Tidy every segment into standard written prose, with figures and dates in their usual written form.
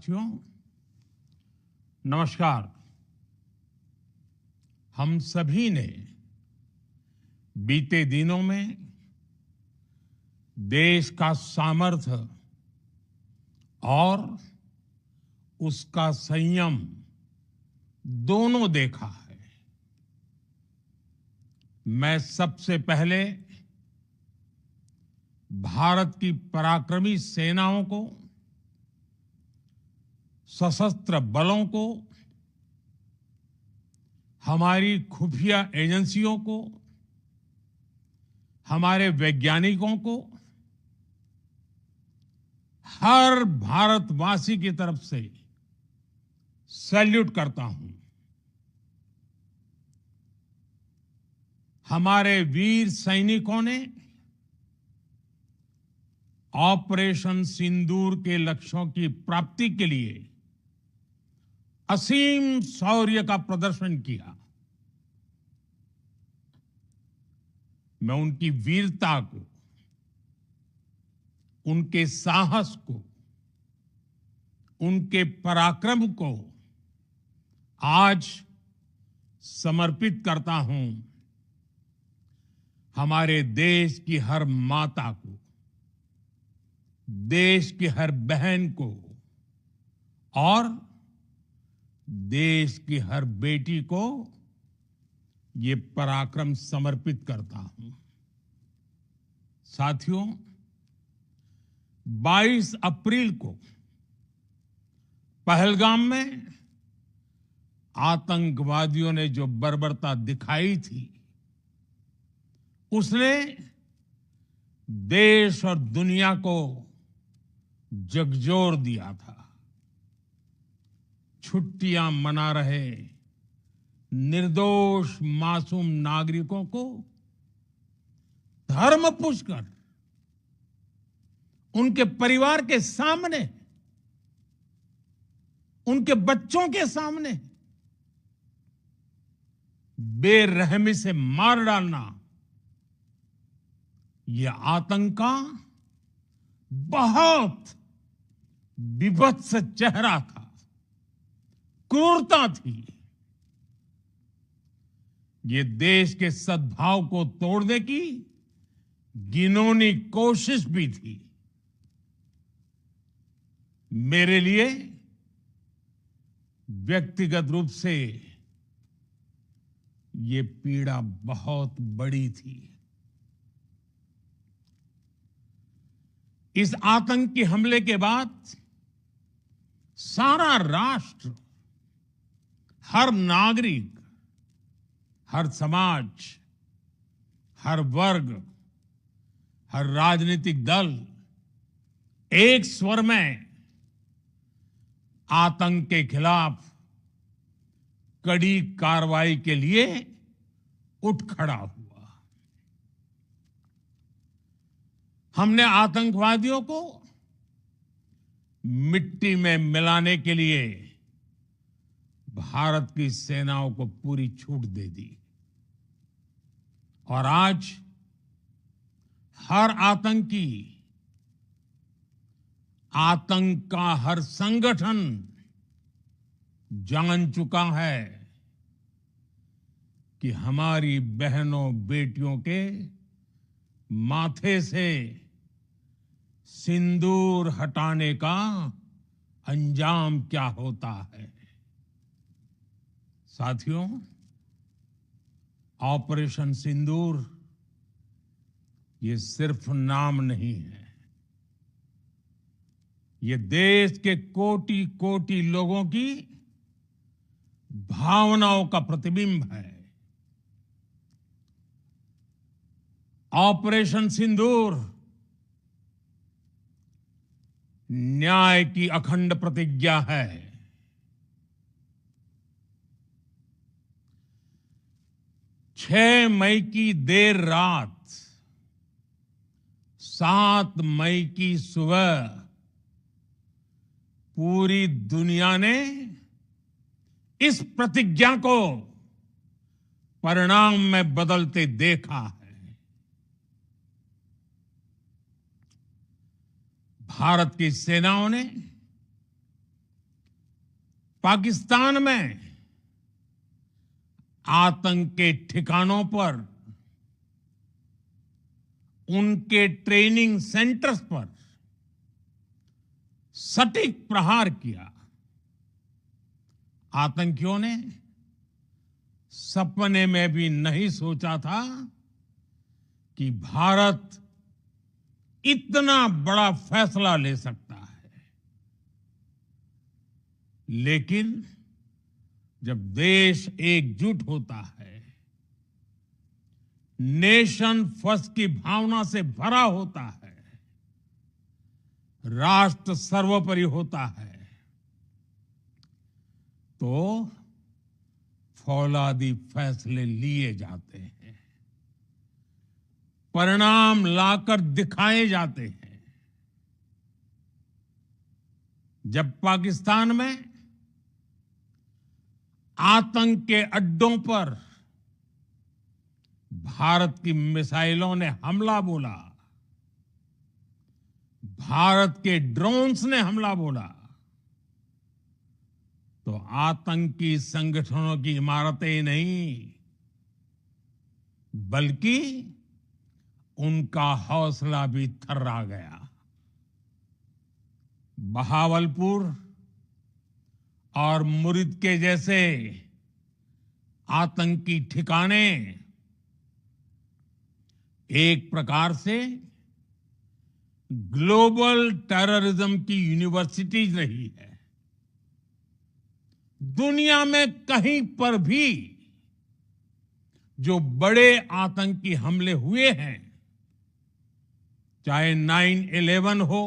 साथियों, नमस्कार। हम सभी ने बीते दिनों में देश का सामर्थ्य और उसका संयम दोनों देखा है। मैं सबसे पहले भारत की पराक्रमी सेनाओं को, सशस्त्र बलों को, हमारी खुफिया एजेंसियों को, हमारे वैज्ञानिकों को, हर भारतवासी की तरफ से सैल्यूट करता हूं। हमारे वीर सैनिकों ने ऑपरेशन सिंदूर के लक्ष्यों की प्राप्ति के लिए असीम शौर्य का प्रदर्शन किया। मैं उनकी वीरता को, उनके साहस को, उनके पराक्रम को आज समर्पित करता हूं। हमारे देश की हर माता को, देश की हर बहन को और देश की हर बेटी को ये पराक्रम समर्पित करता हूं। साथियों, 22 अप्रैल को पहलगाम में आतंकवादियों ने जो बर्बरता दिखाई थी, उसने देश और दुनिया को झकझोर दिया था। छुट्टियां मना रहे निर्दोष मासूम नागरिकों को धर्म पूछकर उनके परिवार के सामने, उनके बच्चों के सामने बेरहमी से मार डालना, यह आतंक का बहुत विभत्स चेहरा था, क्रूरता थी। ये देश के सद्भाव को तोड़ने की घिनौनी कोशिश भी थी। मेरे लिए व्यक्तिगत रूप से ये पीड़ा बहुत बड़ी थी। इस आतंकी हमले के बाद सारा राष्ट्र, हर नागरिक, हर समाज, हर वर्ग, हर राजनीतिक दल एक स्वर में आतंक के खिलाफ कड़ी कार्रवाई के लिए उठ खड़ा हुआ। हमने आतंकवादियों को मिट्टी में मिलाने के लिए भारत की सेनाओं को पूरी छूट दे दी और आज हर आतंकी, आतंक का हर संगठन जान चुका है कि हमारी बहनों बेटियों के माथे से सिंदूर हटाने का अंजाम क्या होता है। साथियों, ऑपरेशन सिंदूर ये सिर्फ नाम नहीं है, ये देश के कोटि कोटि लोगों की भावनाओं का प्रतिबिंब है। ऑपरेशन सिंदूर न्याय की अखंड प्रतिज्ञा है। 6 मई की देर रात, 7 मई की सुबह पूरी दुनिया ने इस प्रतिज्ञा को परिणाम में बदलते देखा है। भारत की सेनाओं ने पाकिस्तान में आतंक के ठिकानों पर, उनके ट्रेनिंग सेंटर्स पर सटीक प्रहार किया। आतंकियों ने सपने में भी नहीं सोचा था कि भारत इतना बड़ा फैसला ले सकता है। लेकिन जब देश एकजुट होता है, नेशन फर्स्ट की भावना से भरा होता है, राष्ट्र सर्वोपरि होता है, तो फौलादी फैसले लिए जाते हैं, परिणाम लाकर दिखाए जाते हैं। जब पाकिस्तान में आतंक के अड्डों पर भारत की मिसाइलों ने हमला बोला, भारत के ड्रोन्स ने हमला बोला, तो आतंकी संगठनों की इमारतें नहीं, बल्कि उनका हौसला भी थर्रा गया। बहावलपुर और मुरिद के जैसे आतंकी ठिकाने एक प्रकार से ग्लोबल टेररिज्म की यूनिवर्सिटीज रही है। दुनिया में कहीं पर भी जो बड़े आतंकी हमले हुए हैं, चाहे 9/11 हो,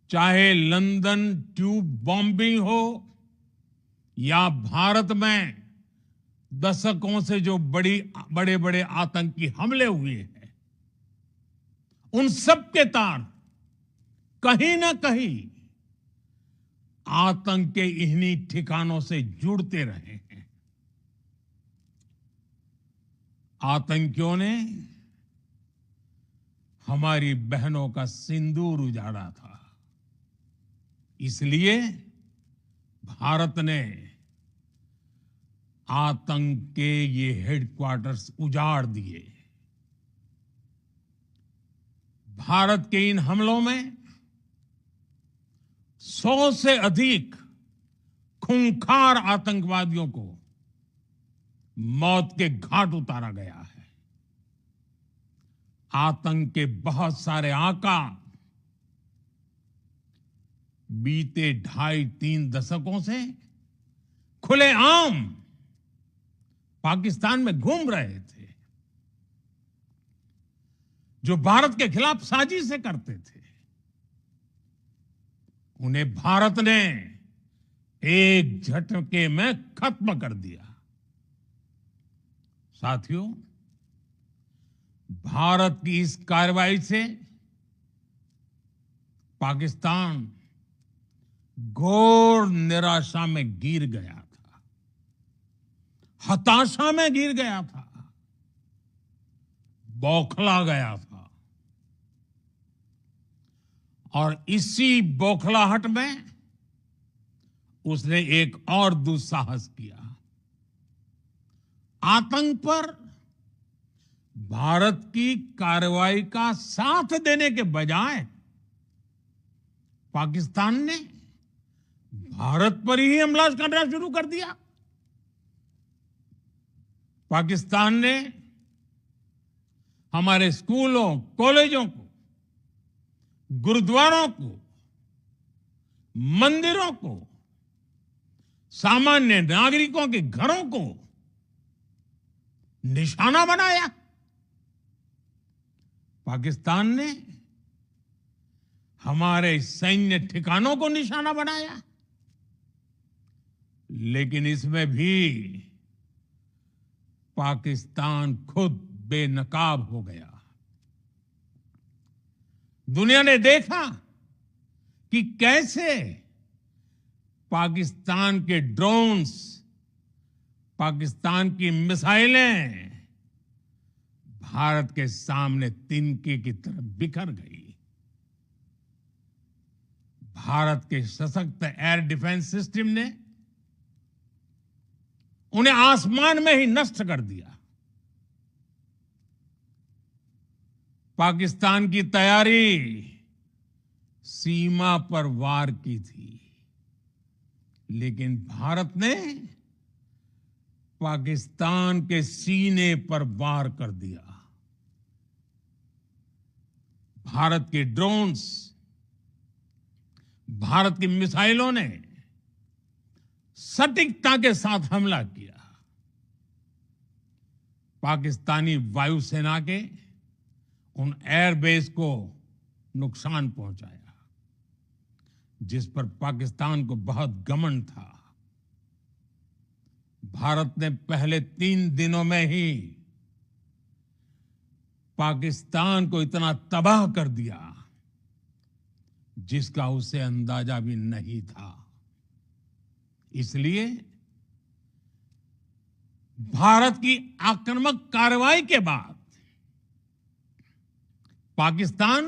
चाहे लंदन ट्यूब बॉम्बिंग हो, या भारत में दशकों से जो बड़े बड़े आतंकी हमले हुए हैं, उन सब के तार कहीं ना कहीं आतंक के इन्हीं ठिकानों से जुड़ते रहे हैं। आतंकियों ने हमारी बहनों का सिंदूर उजाड़ा था, इसलिए भारत ने आतंक के ये हेडक्वार्टर्स उजाड़ दिए। भारत के इन हमलों में 100 से अधिक खूंखार आतंकवादियों को मौत के घाट उतारा गया है। आतंक के बहुत सारे आका बीते 2.5-3 दशकों से खुलेआम पाकिस्तान में घूम रहे थे, जो भारत के खिलाफ साजिशें करते थे। उन्हें भारत ने एक झटके में खत्म कर दिया। साथियों, भारत की इस कार्रवाई से पाकिस्तान घोर निराशा में गिर गया था, हताशा में गिर गया था, बौखला गया था। और इसी बौखलाहट में उसने एक और दुस्साहस किया। आतंक पर भारत की कार्रवाई का साथ देने के बजाय पाकिस्तान ने भारत पर ही हमला करना शुरू कर दिया। पाकिस्तान ने हमारे स्कूलों, कॉलेजों को, गुरुद्वारों को, मंदिरों को, सामान्य नागरिकों के घरों को निशाना बनाया। पाकिस्तान ने हमारे सैन्य ठिकानों को निशाना बनाया। लेकिन इसमें भी पाकिस्तान खुद बेनकाब हो गया। दुनिया ने देखा कि कैसे पाकिस्तान के ड्रोन्स, पाकिस्तान की मिसाइलें भारत के सामने तिनके की तरफ बिखर गई। भारत के सशक्त एयर डिफेंस सिस्टम ने उन्हें आसमान में ही नष्ट कर दिया। पाकिस्तान की तैयारी सीमा पर वार की थी, लेकिन भारत ने पाकिस्तान के सीने पर वार कर दिया। भारत के ड्रोन्स, भारत की मिसाइलों ने सटीकता के साथ हमला किया। पाकिस्तानी वायुसेना के उन एयरबेस को नुकसान पहुंचाया, जिस पर पाकिस्तान को बहुत घमंड था। भारत ने पहले 3 दिनों में ही पाकिस्तान को इतना तबाह कर दिया जिसका उसे अंदाजा भी नहीं था। इसलिए भारत की आक्रामक कार्रवाई के बाद पाकिस्तान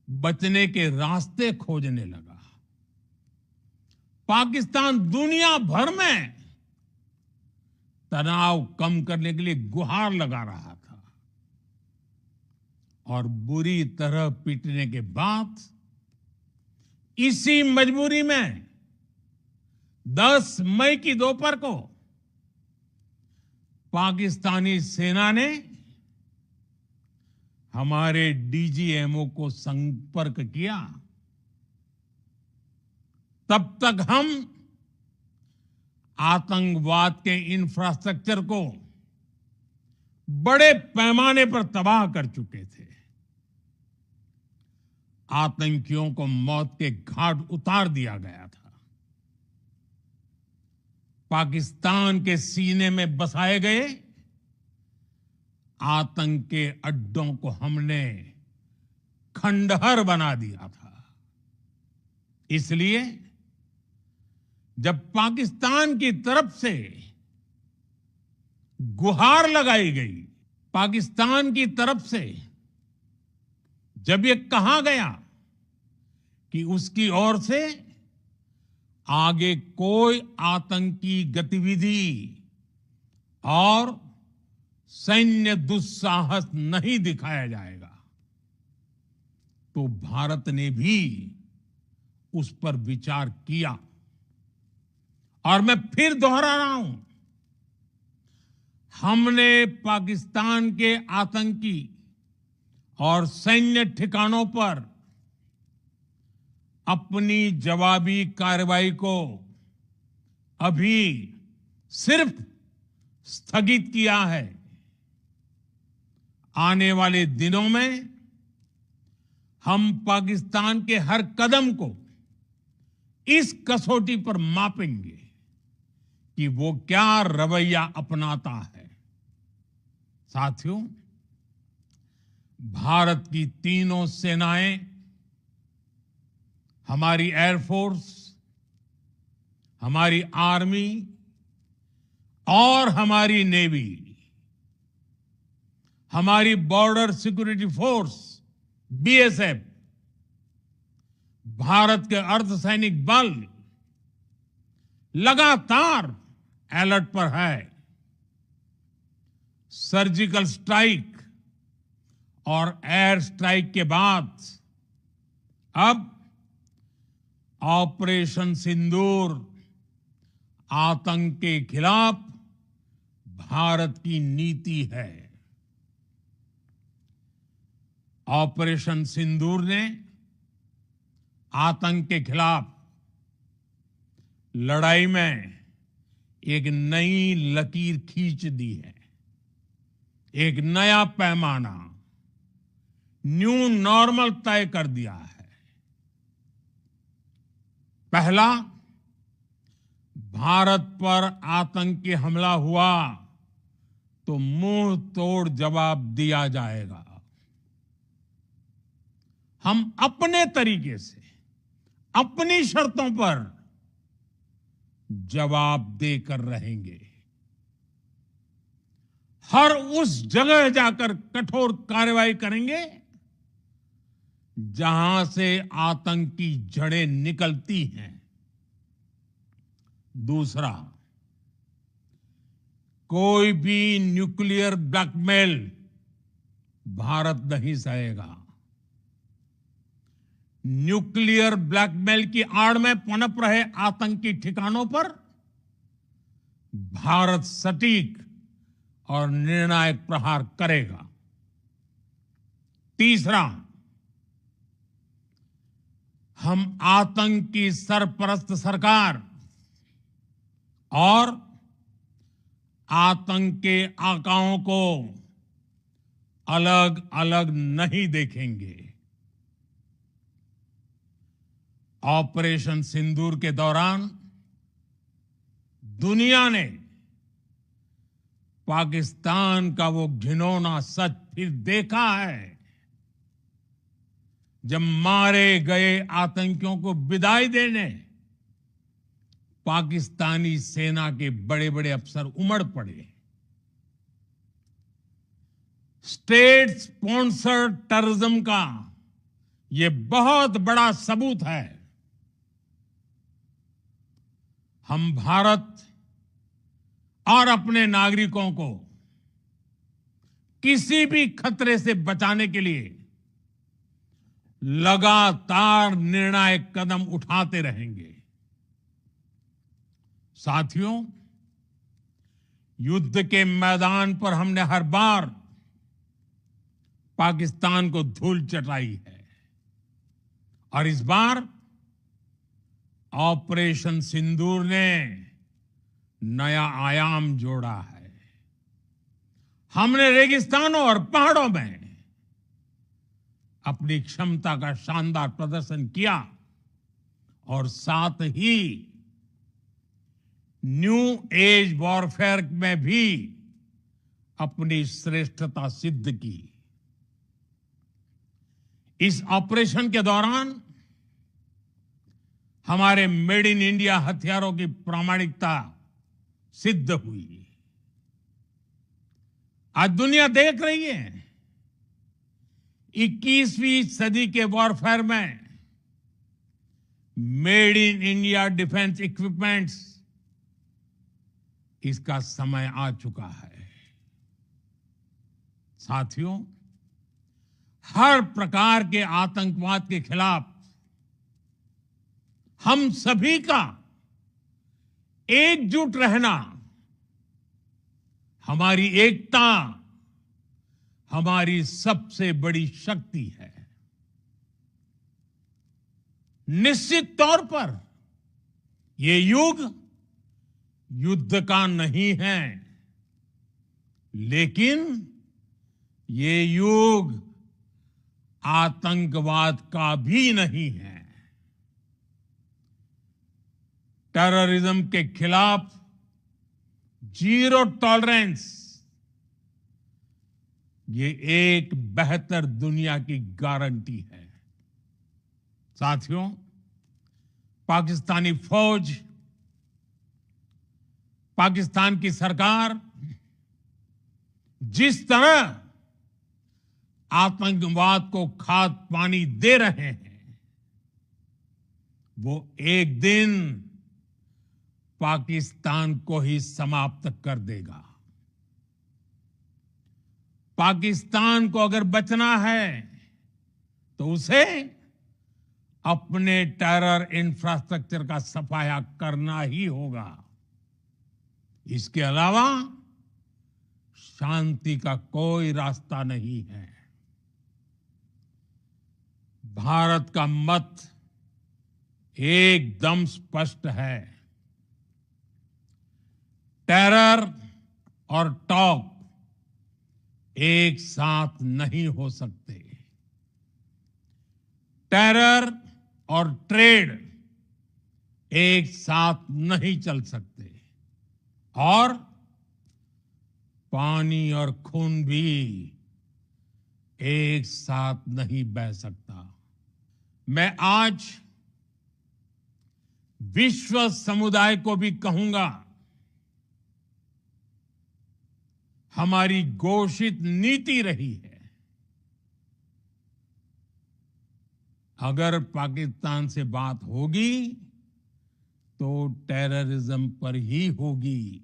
बचने के रास्ते खोजने लगा। पाकिस्तान दुनिया भर में तनाव कम करने के लिए गुहार लगा रहा था, और बुरी तरह पीटने के बाद इसी मजबूरी में 10 मई की दोपहर को पाकिस्तानी सेना ने हमारे डीजीएमओ को संपर्क किया। तब तक हम आतंकवाद के इंफ्रास्ट्रक्चर को बड़े पैमाने पर तबाह कर चुके थे। आतंकियों को मौत के घाट उतार दिया गया था। पाकिस्तान के सीने में बसाए गए आतंक के अड्डों को हमने खंडहर बना दिया था। इसलिए जब पाकिस्तान की तरफ से गुहार लगाई गई, पाकिस्तान की तरफ से जब ये कहा गया कि उसकी ओर से आगे कोई आतंकी गतिविधि और सैन्य दुस्साहस नहीं दिखाया जाएगा, तो भारत ने भी उस पर विचार किया। और मैं फिर दोहरा रहा हूं, हमने पाकिस्तान के आतंकी और सैन्य ठिकानों पर अपनी जवाबी कार्रवाई को अभी सिर्फ स्थगित किया है। आने वाले दिनों में हम पाकिस्तान के हर कदम को इस कसौटी पर मापेंगे कि वो क्या रवैया अपनाता है। साथियों, भारत की तीनों सेनाएं, हमारी एयरफोर्स, हमारी आर्मी और हमारी नेवी, हमारी border security force BSF, Bharat के अर्धसैनिक बल लगातार अलर्ट पर है। सर्जिकल स्ट्राइक और एयर स्ट्राइक के बाद अब ऑपरेशन सिंदूर आतंक के खिलाफ भारत की नीति है। ऑपरेशन सिंदूर ने आतंक के खिलाफ लड़ाई में एक नई लकीर खींच दी है, एक नया पैमाना, न्यू नॉर्मल तय कर दिया है। पहला, भारत पर आतंकी हमला हुआ तो मुंह तोड़ जवाब दिया जाएगा। हम अपने तरीके से, अपनी शर्तों पर जवाब देकर रहेंगे। हर उस जगह जाकर कठोर कार्रवाई करेंगे जहां से आतंक की जड़ें निकलती हैं। दूसरा, कोई भी न्यूक्लियर ब्लैकमेल भारत नहीं सहेगा। न्यूक्लियर ब्लैकमेल की आड़ में पनप रहे आतंकी ठिकानों पर भारत सटीक और निर्णायक प्रहार करेगा। तीसरा, हम आतंक की सरपरस्त सरकार और आतंक के आकाओं को अलग अलग नहीं देखेंगे। ऑपरेशन सिंदूर के दौरान दुनिया ने पाकिस्तान का वो घिनौना सच फिर देखा है, जब मारे गए आतंकियों को विदाई देने पाकिस्तानी सेना के बड़े बड़े अफसर उमड़ पड़े। स्टेट स्पॉन्सर्ड टेररिज्म का यह बहुत बड़ा सबूत है। हम भारत और अपने नागरिकों को किसी भी खतरे से बचाने के लिए लगातार निर्णायक कदम उठाते रहेंगे। साथियों, युद्ध के मैदान पर हमने हर बार पाकिस्तान को धूल चटाई है और इस बार ऑपरेशन सिंदूर ने नया आयाम जोड़ा है। हमने रेगिस्तानों और पहाड़ों में अपनी क्षमता का शानदार प्रदर्शन किया और साथ ही न्यू एज वॉरफेयर में भी अपनी श्रेष्ठता सिद्ध की। इस ऑपरेशन के दौरान हमारे मेड इन इंडिया हथियारों की प्रामाणिकता सिद्ध हुई। आज दुनिया देख रही है 21वीं सदी के वॉरफेयर में made in India defence equipments, इसका समय आ चुका है। साथियों, हर प्रकार के आतंकवाद के खिलाफ हम सभी का एकजुट रहना, हमारी एकता हमारी सबसे बड़ी शक्ति है। निश्चित तौर पर ये युग युद्ध का नहीं है, लेकिन ये युग आतंकवाद का भी नहीं है। टेररिज्म के खिलाफ जीरो टॉलरेंस, ये एक बेहतर दुनिया की गारंटी है। साथियों, पाकिस्तानी फौज, पाकिस्तान की सरकार जिस तरह आतंकवाद को खाद पानी दे रहे हैं, वो एक दिन पाकिस्तान को ही समाप्त कर देगा। पाकिस्तान को अगर बचना है तो उसे अपने टेरर इंफ्रास्ट्रक्चर का सफाया करना ही होगा। इसके अलावा शांति का कोई रास्ता नहीं है। भारत का मत एकदम स्पष्ट है। टेरर और टॉक एक साथ नहीं हो सकते। टेरर और ट्रेड एक साथ नहीं चल सकते और पानी और खून भी एक साथ नहीं बह सकता। मैं आज विश्व समुदाय को भी कहूंगा, हमारी घोषित नीति रही है अगर पाकिस्तान से बात होगी तो टेररिज्म पर ही होगी।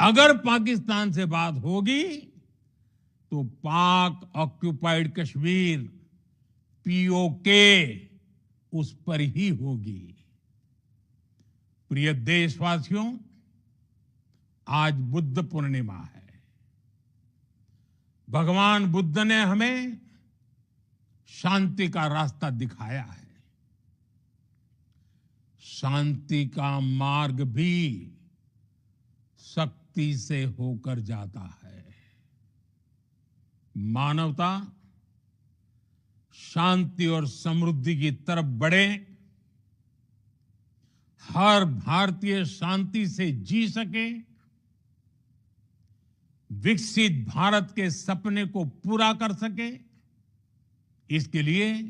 अगर पाकिस्तान से बात होगी तो पाक ऑक्युपाइड कश्मीर पीओके उस पर ही होगी। प्रिय देशवासियों, आज बुद्ध पूर्णिमा है। भगवान बुद्ध ने हमें शांति का रास्ता दिखाया है। शांति का मार्ग भी शक्ति से होकर जाता है। मानवता शांति और समृद्धि की तरफ बढ़े, हर भारतीय शांति से जी सके, विकसित भारत के सपने को पूरा कर सके, इसके लिए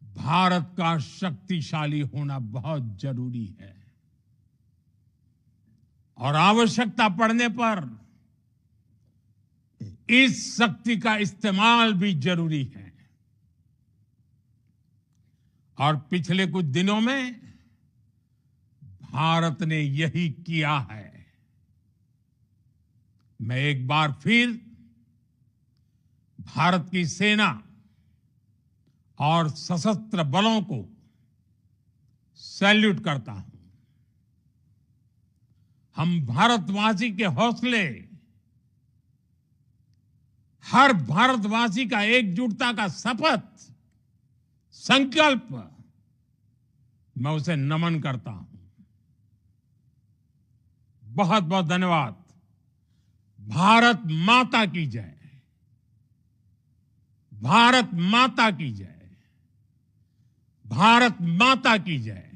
भारत का शक्तिशाली होना बहुत जरूरी है। और आवश्यकता पड़ने पर इस शक्ति का इस्तेमाल भी जरूरी है। और पिछले कुछ दिनों में भारत ने यही किया है। मैं एक बार फिर भारत की सेना और सशस्त्र बलों को सैल्यूट करता हूं। हम भारतवासी के हौसले, हर भारतवासी का एकजुटता का शपथ, संकल्प, मैं उसे नमन करता हूं। बहुत बहुत धन्यवाद। भारत माता की जय। भारत माता की जय। भारत माता की जय।